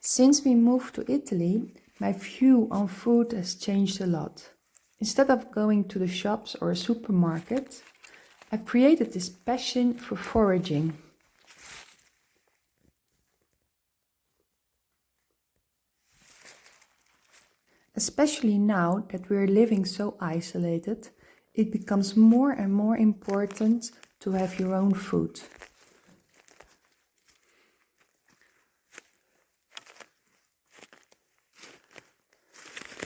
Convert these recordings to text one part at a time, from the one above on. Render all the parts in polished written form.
Since we moved to Italy, my view on food has changed a lot. Instead of going to the shops or a supermarket, I've created this passion for foraging. Especially now that we're living so isolated, it becomes more and more important to have your own food.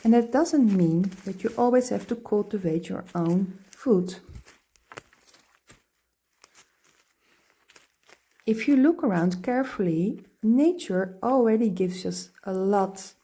And that doesn't mean that you always have to cultivate your own food. If you look around carefully, nature already gives us a lot.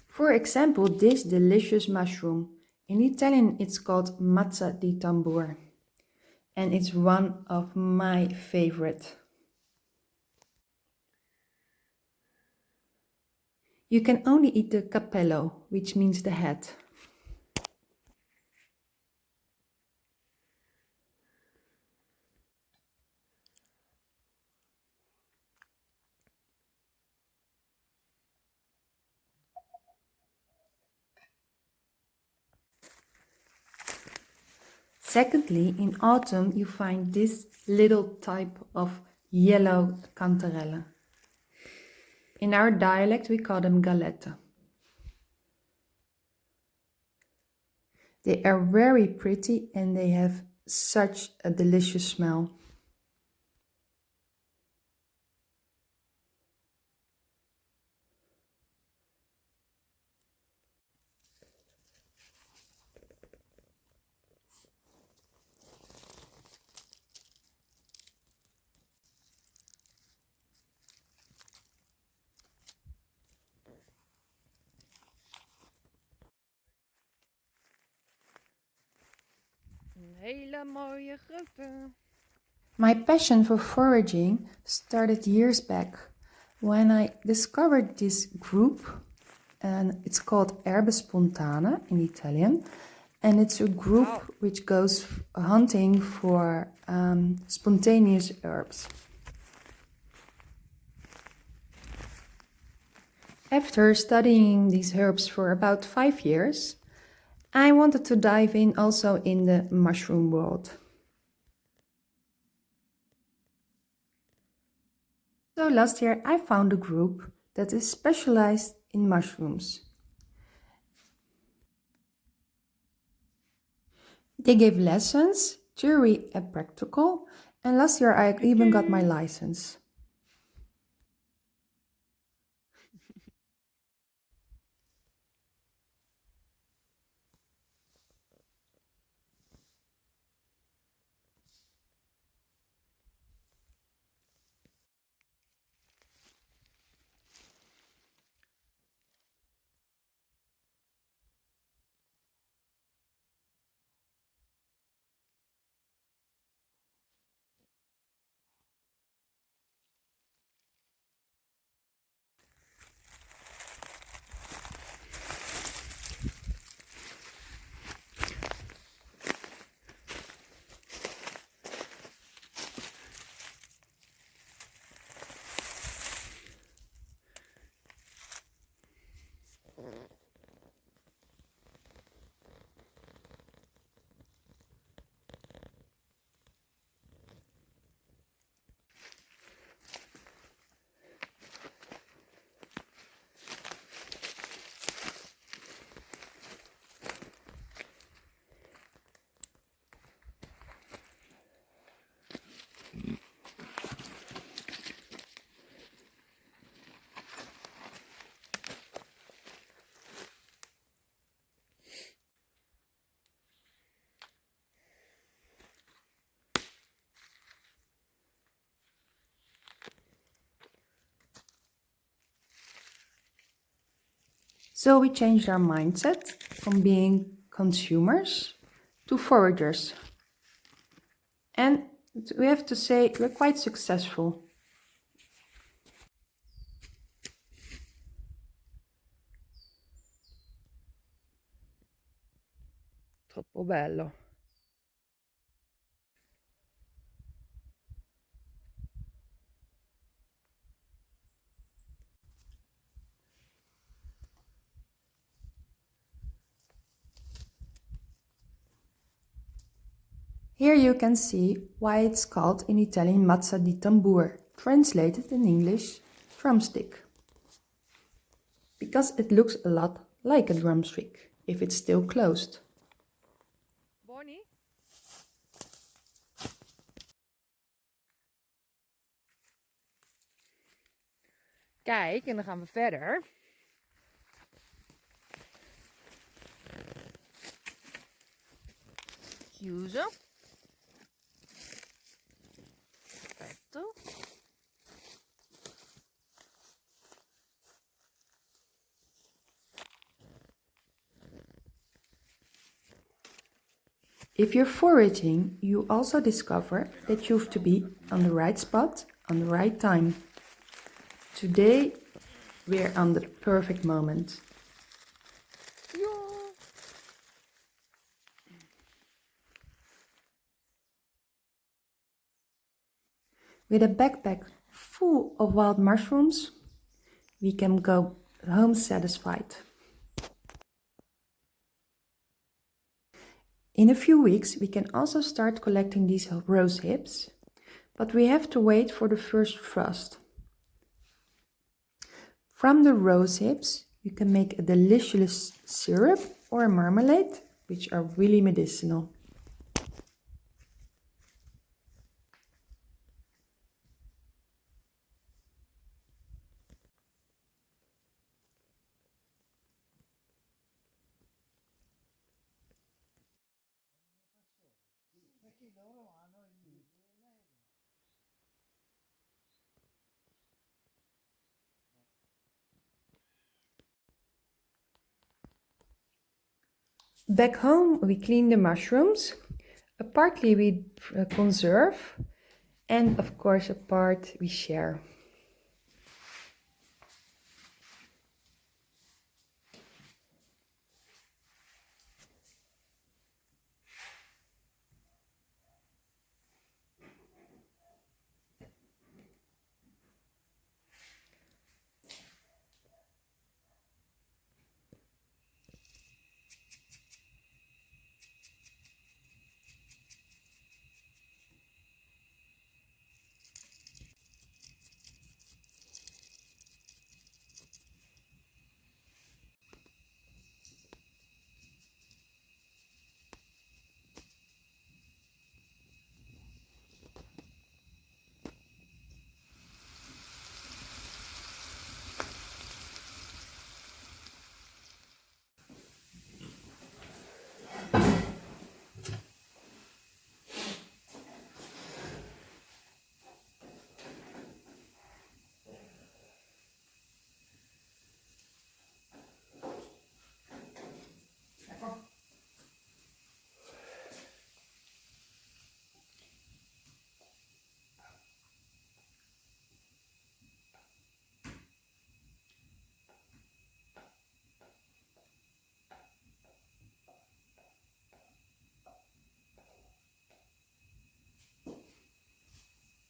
For example, this delicious mushroom. In Italian it's called mazza di tambur, and it's one of my favorite. You can only eat the cappello, which means the head. Secondly, in autumn you find this little type of yellow cantarella. In our dialect we call them galette. They are very pretty and they have such a delicious smell. Een hele mooie grote. My passion for foraging started years back when I discovered this group, and it's called Erbe Spontane in Italian, and it's a group which goes hunting for spontaneous herbs. After studying these herbs for about 5 years, I wanted to dive in also in the mushroom world. So last year I found a group that is specialized in mushrooms. They gave lessons, theory and practical, and last year I even got my license. So we changed our mindset from being consumers to foragers. And we have to say we're quite successful. Troppo bello. Here you can see why it's called in Italian mazza di tambur, translated in English, drumstick. Because it looks a lot like a drumstick, if it's still closed. Bonnie? Kijk, en dan gaan we verder. Chiuso. Perfetto. If you're foraging, you also discover that you have to be on the right spot on the right time. Today, we're on the perfect moment. Ja. With a backpack full of wild mushrooms, we can go home satisfied. In a few weeks, we can also start collecting these rose hips, but we have to wait for the first frost. From the rose hips, you can make a delicious syrup or a marmalade, which are really medicinal. Back home, we clean the mushrooms. Partly we conserve, and of course a part we share.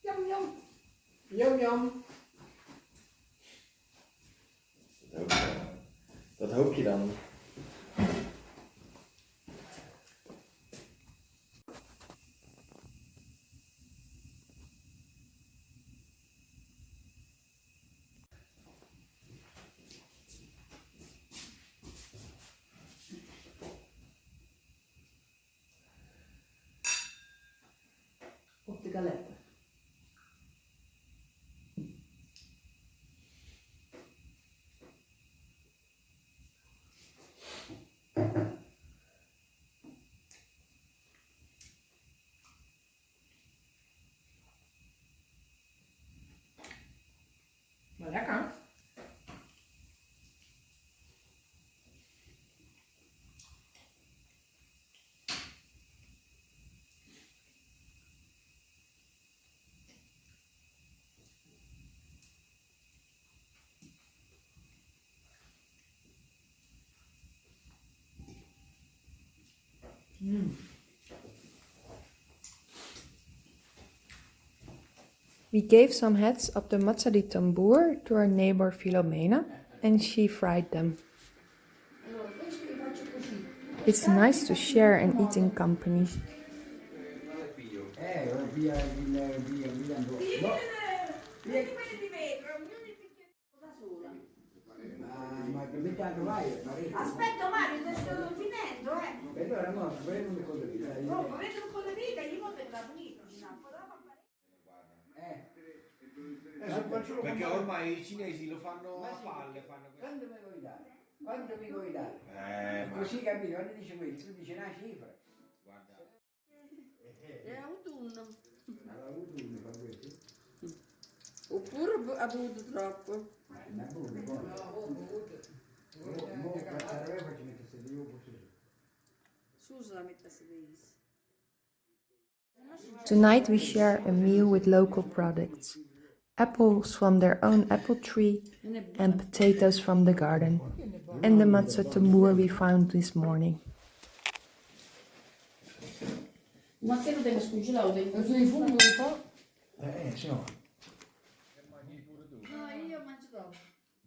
Yum yum. Yum yum. Dat hoop je dan. Op de galette. Maar lekker. We gave some heads of the mazza di tambur to our neighbor Filomena and she fried them. It's nice to share and eat in company. Aspetta Mario, te sto finendo, Allora no, prendimi con le vita. No, vedete con le vite, io non la finito, Perché ormai i cinesi lo fanno a palle, fanno questo. Quanto mi vuoi dare? Quanto mi vuoi dare? Così capito, quando dice questo, tu dici una cifra. Guarda. È autunno. All'autunno fa questo? Oppure ha bevuto troppo. Ma buono, buono. Mo faccio mettere se io posso. Susa la mette a sedere. Tonight we share a meal with local products. Apples from their own apple tree and potatoes from the garden. And the mazza tambur we found this morning. Ma se lo devo scongelato, devo Sui funghi un po'? Sì. No, io mangio dopo.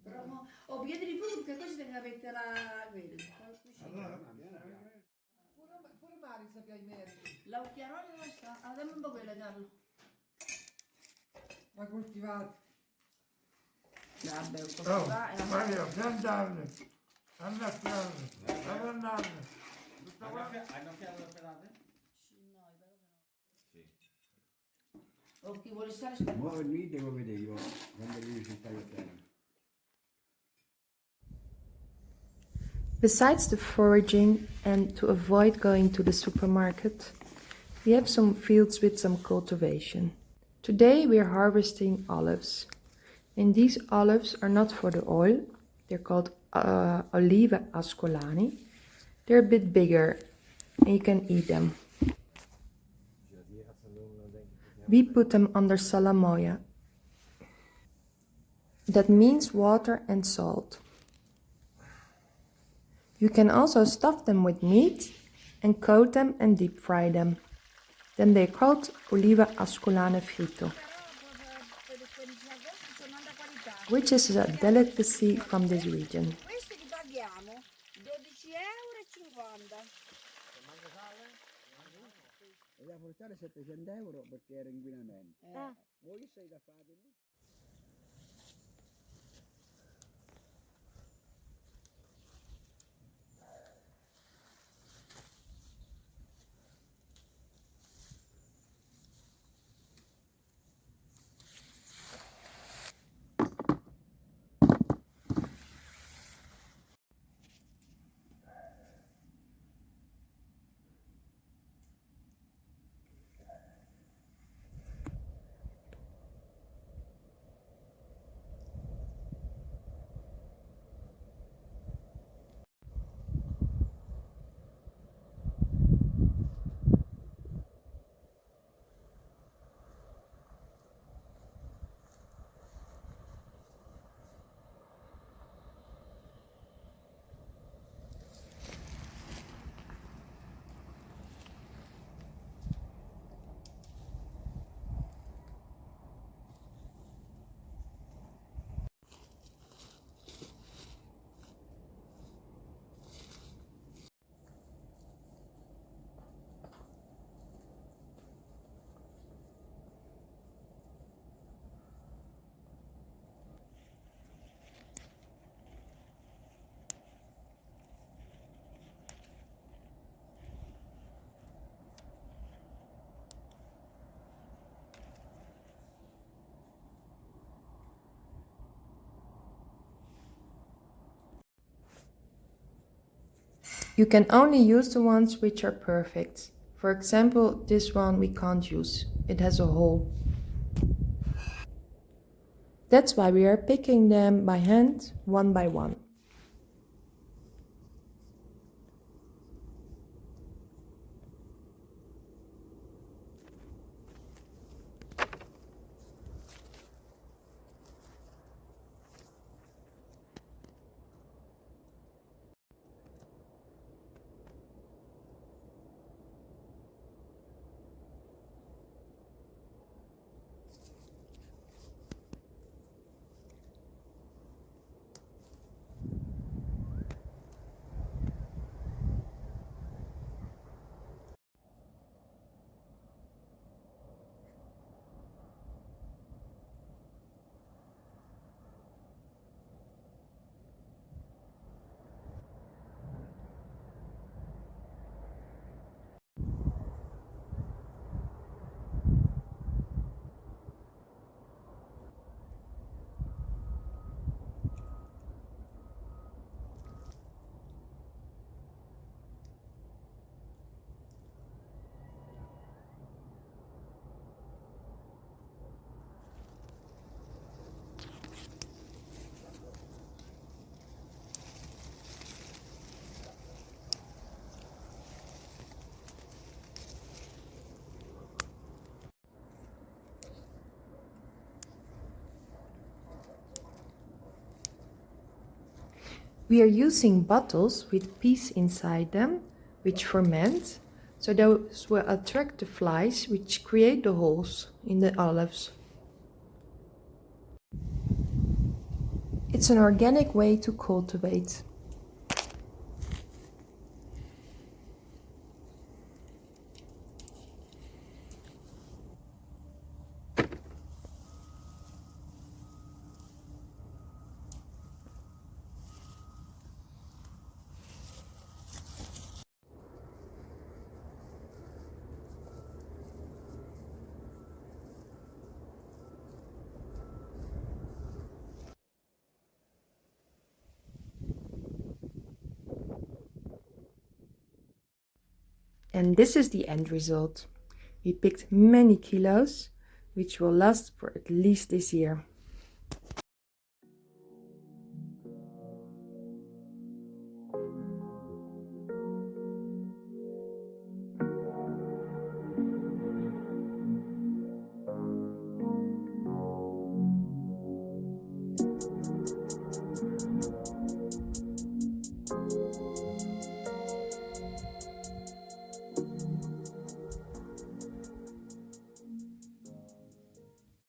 Però ho piedi di fuoco perché poi ci devo mettere la quella. Pure Mari sapeva i meriti. La occhiarola dove sta? Ah, dammi un po' quella, Carlo. Ma coltivati. Vabbè, un po' qua e la Mario, piantarne, annaffiarne, arrandarne. Hanno fiato le pedate? No, i patate no. Sì. O chi vuole stare sta. Ma lì devo vedere io quando lui si sta a terra. Besides the foraging and to avoid going to the supermarket, we have some fields with some cultivation. Today we are harvesting olives. And these olives are not for the oil, they're called olive ascolani. They're a bit bigger and you can eat them. We put them under salamoia. That means water and salt. You can also stuff them with meat and coat them and deep fry them. Then they're called olive ascolane fritto, which is a delicacy from this region. Questi li paghiamo 12,50 €. Doveva portare 700 euro perché era inquinamento. Voi che sei da fare? You can only use the ones which are perfect. For example, this one we can't use. It has a hole. That's why we are picking them by hand, one by one. We are using bottles with peas inside them, which ferment, so those will attract the flies which create the holes in the olives. It's an organic way to cultivate. And this is the end result. We picked many kilos, which will last for at least this year.